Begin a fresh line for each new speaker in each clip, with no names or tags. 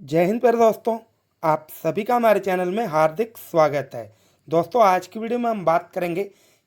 जय हिंद प्यारे दोस्तों। आप सभी का हमारे चैनल में हार्दिक स्वागत है। दोस्तों आज की वीडियो में हम बात करेंगे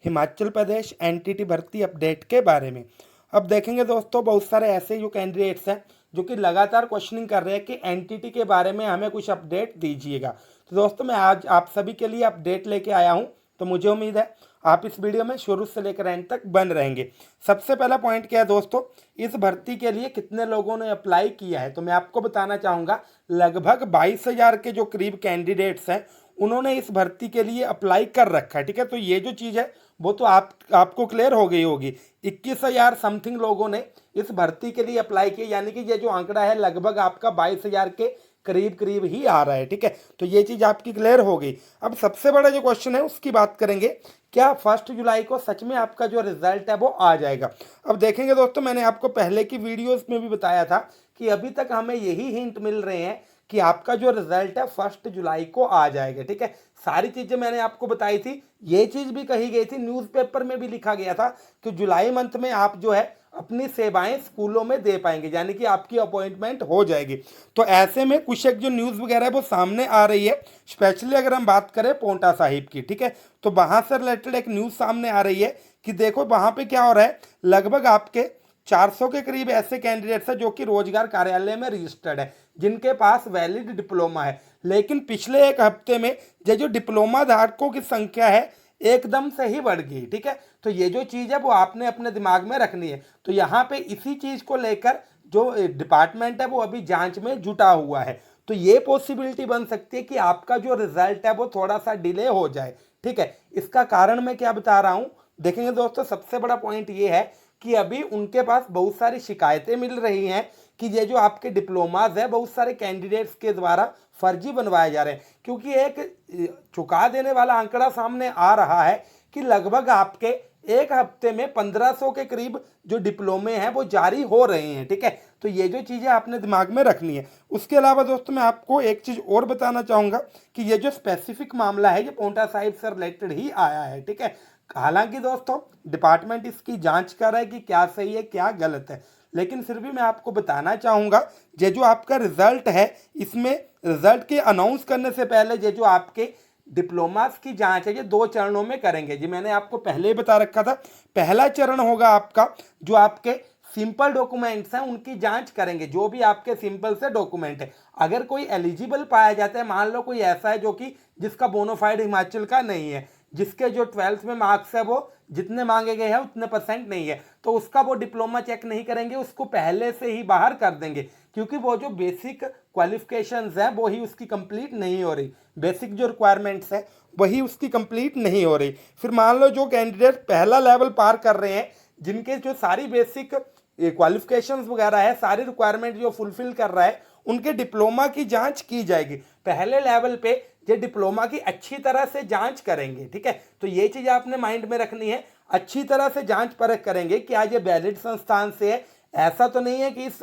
हिमाचल प्रदेश एनटीटी भर्ती अपडेट के बारे में। अब देखेंगे दोस्तों, बहुत सारे ऐसे जो कैंडिडेट्स हैं जो कि लगातार क्वेश्चनिंग कर रहे हैं कि एनटीटी के बारे में हमें कुछ अपडेट दीजिएगा। तो दोस्तों मैं आज आप सभी के लिए अपडेट लेके आया हूँ। तो मुझे उम्मीद है आप इस वीडियो में शुरू से लेकर एंड तक बन रहेंगे। सबसे पहला पॉइंट क्या है दोस्तों, इस भर्ती के लिए कितने लोगों ने अप्लाई किया है। तो मैं आपको बताना चाहूँगा लगभग 22,000 के जो करीब कैंडिडेट्स हैं उन्होंने इस भर्ती के लिए अप्लाई कर रखा है। ठीक है, तो ये जो चीज़ है वो तो आपको क्लियर हो गई होगी। 21,000 समथिंग लोगों ने इस भर्ती के लिए अप्लाई किया, यानी कि ये जो आंकड़ा है लगभग आपका 22,000 के करीब करीब ही आ रहा है। ठीक है, तो ये चीज़ आपकी क्लियर हो गई। अब सबसे बड़ा जो क्वेश्चन है उसकी बात करेंगे, क्या 1 जुलाई को सच में आपका जो रिजल्ट है वो आ जाएगा। अब देखेंगे दोस्तों, मैंने आपको पहले की वीडियोस में भी बताया था कि अभी तक हमें यही हिंट मिल रहे हैं कि आपका जो रिजल्ट है 1 जुलाई को आ जाएगा। ठीक है, सारी चीजें मैंने आपको बताई थी। ये चीज भी कही गई थी, न्यूज़पेपर में भी लिखा गया था कि जुलाई मंथ में आप जो है अपनी सेवाएं स्कूलों में दे पाएंगे, यानी कि आपकी अपॉइंटमेंट हो जाएगी। तो ऐसे में कुछ एक जो न्यूज़ वगैरह है वो सामने आ रही है। स्पेशली अगर हम बात करें पोंटा साहिब की, ठीक है, तो वहां से रिलेटेड एक न्यूज़ सामने आ रही है कि देखो वहां पे क्या हो रहा है। लगभग आपके 400 के करीब ऐसे कैंडिडेट्स हैं जो कि रोजगार कार्यालय में रजिस्टर्ड है, जिनके पास वैलिड डिप्लोमा है। लेकिन पिछले एक हफ्ते में ये जो डिप्लोमा धारकों की संख्या है एकदम से ही बढ़ गई। ठीक है, तो ये जो चीज़ है वो आपने अपने दिमाग में रखनी है। तो यहाँ पे इसी चीज़ को लेकर जो डिपार्टमेंट है वो अभी जांच में जुटा हुआ है। तो ये पॉसिबिलिटी बन सकती है कि आपका जो रिजल्ट है वो थोड़ा सा डिले हो जाए। ठीक है, इसका कारण मैं क्या बता रहा हूँ, देखेंगे दोस्तों, सबसे बड़ा पॉइंट ये है कि अभी उनके पास बहुत सारी शिकायतें मिल रही हैं कि ये जो आपके डिप्लोमाज है बहुत सारे कैंडिडेट्स के द्वारा फर्जी बनवाए जा रहे हैं। क्योंकि एक चुका देने वाला आंकड़ा सामने आ रहा है कि लगभग आपके एक हफ्ते में 1500 के करीब जो डिप्लोमे हैं वो जारी हो रहे हैं। ठीक है, तो ये जो चीज़ें आपने दिमाग में रखनी है। उसके अलावा दोस्तों मैं आपको एक चीज़ और बताना चाहूँगा कि ये जो स्पेसिफिक मामला है ये पोंटा साहिब से रिलेटेड ही आया है। ठीक है, हालांकि दोस्तों डिपार्टमेंट इसकी जांच कर रहा है कि क्या सही है क्या गलत है, लेकिन फिर भी मैं आपको बताना चाहूँगा ये जो आपका रिजल्ट है इसमें रिजल्ट के अनाउंस करने से पहले ये जो आपके डिप्लोमास की जांच है ये 2 चरणों में करेंगे। जी मैंने आपको पहले ही बता रखा था, पहला चरण होगा आपका जो आपके सिंपल डॉक्यूमेंट्स हैं उनकी जांच करेंगे। जो भी आपके सिंपल से डॉक्यूमेंट है, अगर कोई एलिजिबल पाया जाता है, मान लो कोई ऐसा है जो कि जिसका बोनाफाइड हिमाचल का नहीं है, जिसके जो 12th में मार्क्स है वो जितने मांगे गए हैं उतने परसेंट नहीं है, तो उसका वो डिप्लोमा चेक नहीं करेंगे, उसको पहले से ही बाहर कर देंगे। क्योंकि वो जो बेसिक क्वालिफिकेशंस हैं वो ही उसकी कंप्लीट नहीं हो रही, बेसिक जो रिक्वायरमेंट्स है वही उसकी कंप्लीट नहीं हो रही। फिर मान लो जो कैंडिडेट पहला लेवल पार कर रहे हैं, जिनके जो सारी बेसिक क्वालिफिकेशंस वगैरह है, सारी रिक्वायरमेंट जो फुलफिल कर रहा है, उनके डिप्लोमा की जांच की जाएगी। पहले लेवल पे ये डिप्लोमा की अच्छी तरह से जांच करेंगे। ठीक है, तो ये चीज आपने माइंड में रखनी है, अच्छी तरह से जांच परख करेंगे कि आज ये वैलिड संस्थान से है। ऐसा तो नहीं है कि इस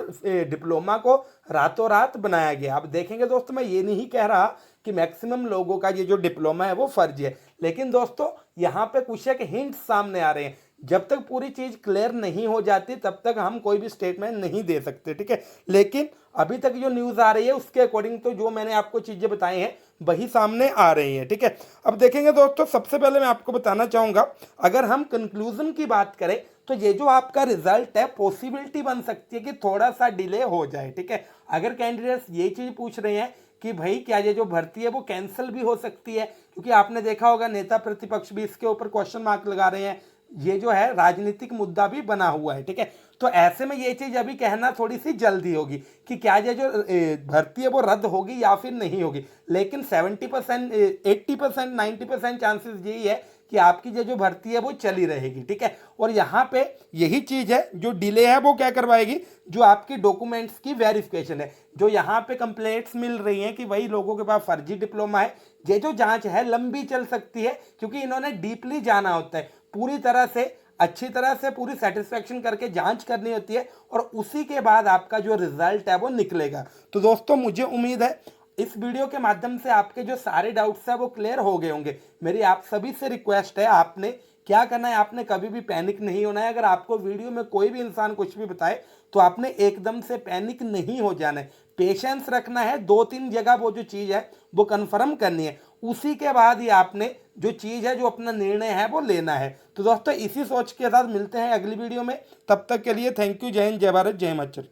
डिप्लोमा को रातों रात बनाया गया। अब देखेंगे दोस्तों, मैं ये नहीं कह रहा कि मैक्सिमम लोगों का ये जो डिप्लोमा है वो फर्जी है, लेकिन दोस्तों यहाँ पे कुछ एक हिंट सामने आ रहे हैं। जब तक पूरी चीज क्लियर नहीं हो जाती तब तक हम कोई भी स्टेटमेंट नहीं दे सकते। ठीक है, लेकिन अभी तक जो न्यूज आ रही है उसके अकॉर्डिंग तो जो मैंने आपको चीजें बताई हैं वही सामने आ रही है। ठीक है, अब देखेंगे दोस्तों, सबसे पहले मैं आपको बताना चाहूंगा, अगर हम कंक्लूजन की बात करें तो ये जो आपका रिजल्ट है पॉसिबिलिटी बन सकती है कि थोड़ा सा डिले हो जाए। ठीक है, अगर कैंडिडेट्स ये चीज पूछ रहे हैं कि भाई क्या ये जो भर्ती है वो कैंसिल भी हो सकती है, क्योंकि आपने देखा होगा नेता प्रतिपक्ष भी इसके ऊपर क्वेश्चन मार्क लगा रहे हैं, ये जो है राजनीतिक मुद्दा भी बना हुआ है। ठीक है, तो ऐसे में ये चीज अभी कहना थोड़ी सी जल्दी होगी कि क्या ये जो भर्ती है वो रद्द होगी या फिर नहीं होगी। लेकिन 70%, 80%, 90% चांसेस यही है कि आपकी ये जो भर्ती है वो चली रहेगी। ठीक है, और यहाँ पे यही चीज है जो डिले है वो क्या करवाएगी, जो आपकी डॉक्यूमेंट्स की वेरिफिकेशन है। जो यहाँ पे कंप्लेंट्स मिल रही हैं कि वही लोगों के पास फर्जी डिप्लोमा है, ये जो जांच है लंबी चल सकती है, क्योंकि इन्होंने डीपली जाना होता है, पूरी तरह से अच्छी तरह से पूरी सेटिस्फेक्शन करके जांच करनी होती है, और उसी के बाद आपका जो रिजल्ट है वो निकलेगा। तो दोस्तों मुझे उम्मीद है इस वीडियो के माध्यम से आपके जो सारे डाउट्स है वो क्लियर हो गए होंगे। मेरी आप सभी से रिक्वेस्ट है, आपने क्या करना है, आपने कभी भी पैनिक नहीं होना है। अगर आपको वीडियो में कोई भी इंसान कुछ भी बताए तो आपने एकदम से पैनिक नहीं हो जाना है, पेशेंस रखना है। 2-3 जगह वो जो चीज़ है वो कन्फर्म करनी है, उसी के बाद ही आपने जो चीज़ है, जो अपना निर्णय है वो लेना है। तो दोस्तों इसी सोच के साथ मिलते हैं अगली वीडियो में। तब तक के लिए थैंक यू। जय हिंद, जय भारत, जय हिमाचल।